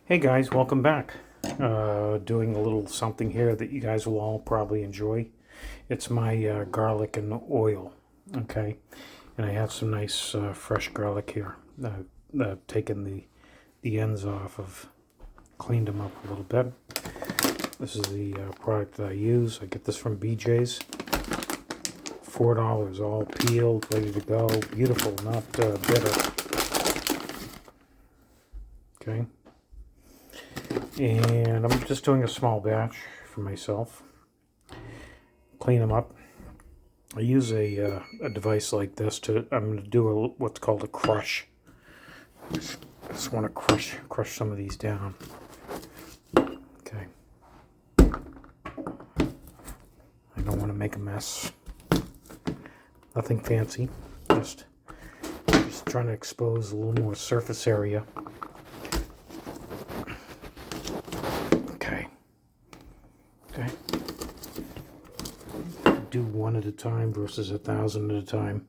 Hey guys, welcome back. Doing a little something here that you guys will all probably enjoy. It's my garlic and oil, okay? And I have some nice fresh garlic here. I've taken the ends off, I've cleaned them up a little bit. This is the product that I use. I get this from BJ's. $4, all peeled, ready to go. Beautiful, not bitter. Okay. And I'm just doing a small batch for myself. Clean them up. I use a device like this I'm going to do what's called a crush. I just want to crush some of these down. Okay. I don't want to make a mess. Nothing fancy. Just trying to expose a little more surface area. Okay. Do one at a time versus 1,000 at a time.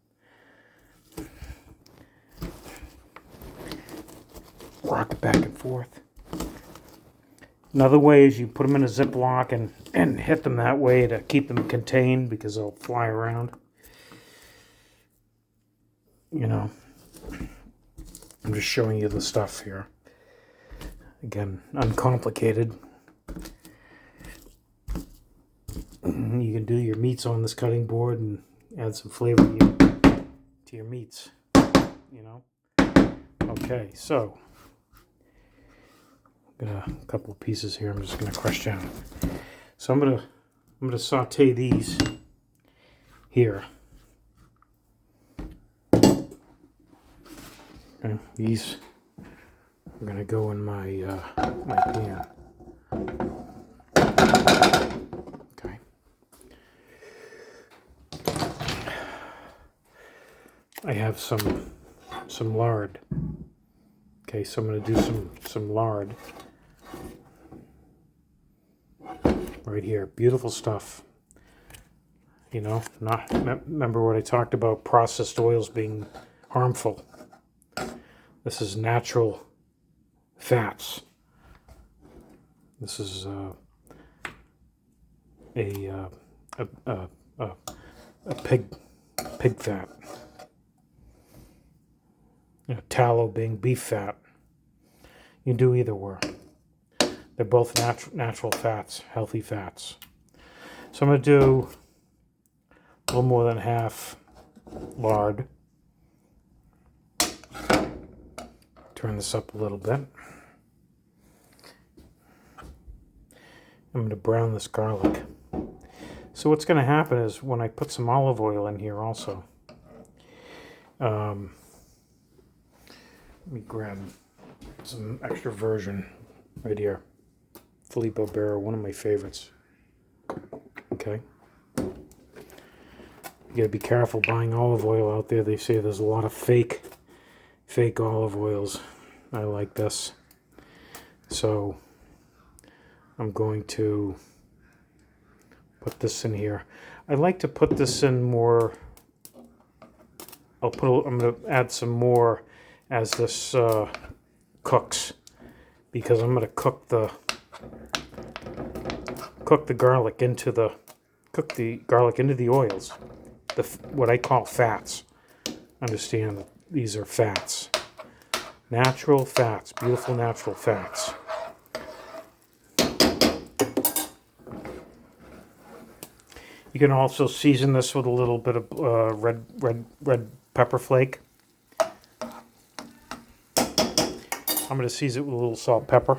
Rock it back and forth. Another way is you put them in a Ziploc and hit them that way to keep them contained because they'll fly around. You know, I'm just showing you the stuff here. Again, uncomplicated. You can do your meats on this cutting board and add some flavor to your meats, you know. Okay, so got a couple of pieces here. I'm just going to crush down. So I'm gonna saute these here. Okay, these are going to go in my my pan. I have some lard. Okay, so I'm going to do some lard right here. Beautiful stuff. You know, remember what I talked about processed oils being harmful. This is natural fats. This is a pig fat. You know, tallow being beef fat. You can do either way. They're both natural fats, healthy fats. So I'm going to do a little more than half lard. Turn this up a little bit. I'm going to brown this garlic. So what's going to happen is when I put some olive oil in here also, let me grab some extra virgin right here. Filippo Barro, one of my favorites. Okay. You gotta be careful buying olive oil out there. They say there's a lot of fake olive oils. I like this. So I'm going to put this in here. I like to put this in more. I'm gonna add some more as this cooks, because I'm going to cook the garlic into the oils, what I call fats. Understand that these are fats, natural fats, beautiful natural fats. You can also season this with a little bit of red pepper flake. I'm going to season it with a little salt, pepper.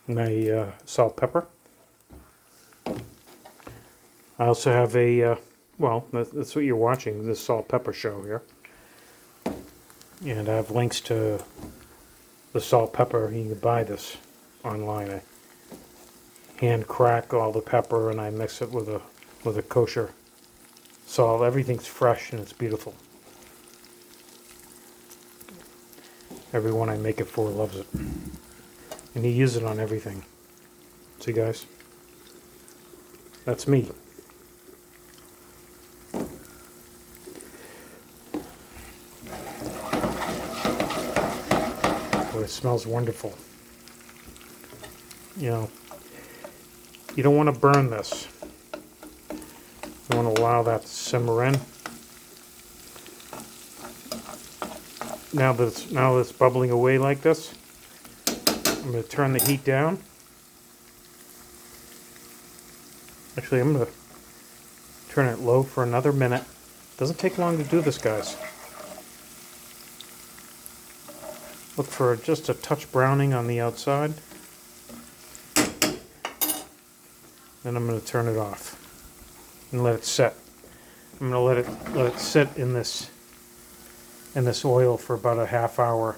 My salt, pepper. I also have well, that's what you're watching, this salt, pepper show here. And I have links to the salt, pepper. You can buy this online. I hand crack all the pepper and I mix it with a kosher salt. Everything's fresh and it's beautiful. Everyone I make it for loves it. And you use it on everything. See, guys? That's me. Boy, it smells wonderful. You know, you don't want to burn this. You want to allow that to simmer in. Now that it's bubbling away like this, I'm going to turn the heat down. Actually, I'm going to turn it low for another minute. Doesn't take long to do this, guys. Look for just a touch browning on the outside. Then I'm going to turn it off and let it set. I'm going to let it sit in this oil for about a half hour,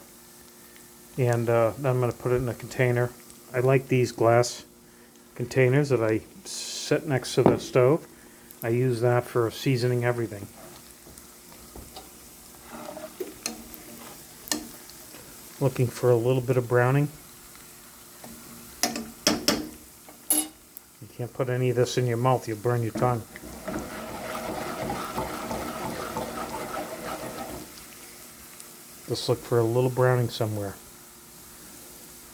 and then I'm going to put it in a container. I like these glass containers that I set next to the stove. I use that for seasoning everything. Looking for a little bit of browning. You can't put any of this in your mouth, you'll burn your tongue. Just look for a little browning somewhere.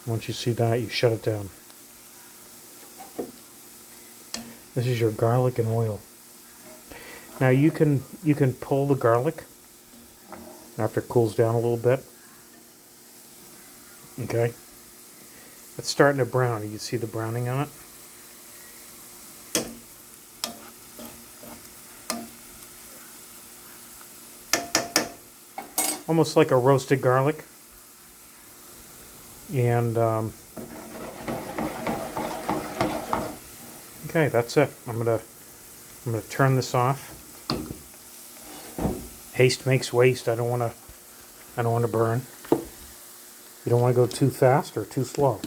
Once you see that, you shut it down. This is your garlic and oil. Now you can pull the garlic after it cools down a little bit. Okay, it's starting to brown. You see the browning on it? Almost like a roasted garlic. And okay, that's it. I'm gonna turn this off. Haste makes waste. I don't want to burn. You don't want to go too fast or too slow.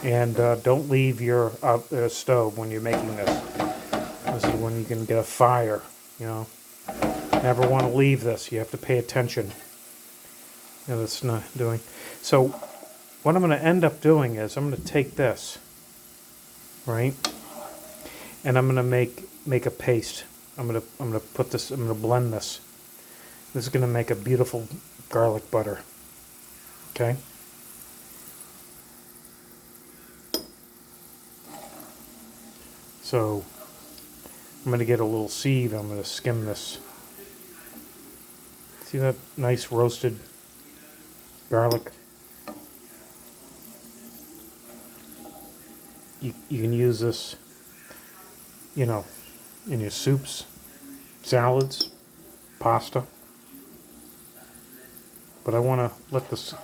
And don't leave your stove when you're making this. This is when you can get a fire, you know. Never want to leave this. You have to pay attention. You know, that's not doing. So what I'm going to end up doing is I'm going to take this, right, and I'm going to make a paste. I'm going to put this. I'm going to blend this. This is going to make a beautiful garlic butter. Okay. So I'm going to get a little sieve. I'm going to skim this. See that nice roasted garlic? You can use this, you know, in your soups, salads, pasta. But I want to let this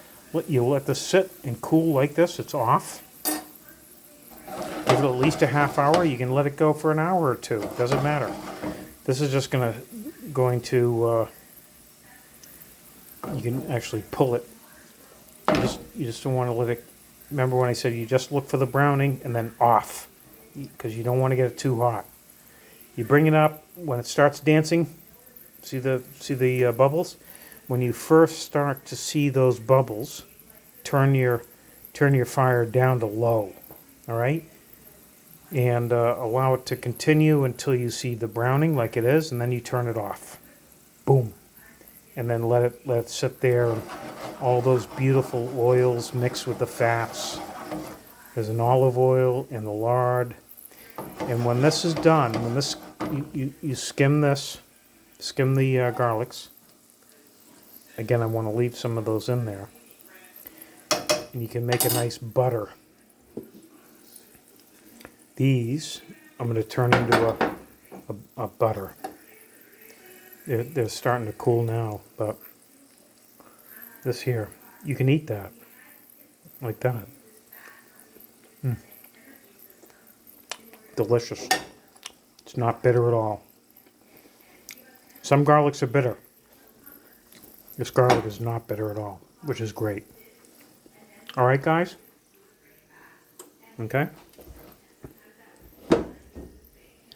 sit and cool like this. It's off. Give it at least a half hour. You can let it go for an hour or two. Doesn't matter. This is just going to you can actually pull it. You just don't want to let it. Remember when I said you just look for the browning and then off, because you don't want to get it too hot. You bring it up when it starts dancing. See the bubbles? When you first start to see those bubbles, turn your fire down to low. All right, and allow it to continue until you see the browning like it is, and then you turn it off. Boom, and then let it sit there. And all those beautiful oils mix with the fats. There's an olive oil and the lard. And when this is done, when this you skim this, skim the garlics. Again, I want to leave some of those in there. And you can make a nice butter. These I'm going to turn into a butter. They're starting to cool now, but this here, you can eat that like that. Delicious. It's not bitter at all. Some garlics are bitter. This garlic is not bitter at all, which is great. All right, guys? Okay.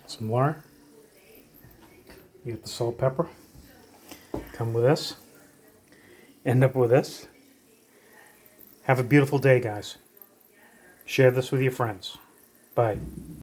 Some lard. You get the salt, pepper. Come with this. End up with this. Have a beautiful day, guys. Share this with your friends. Bye.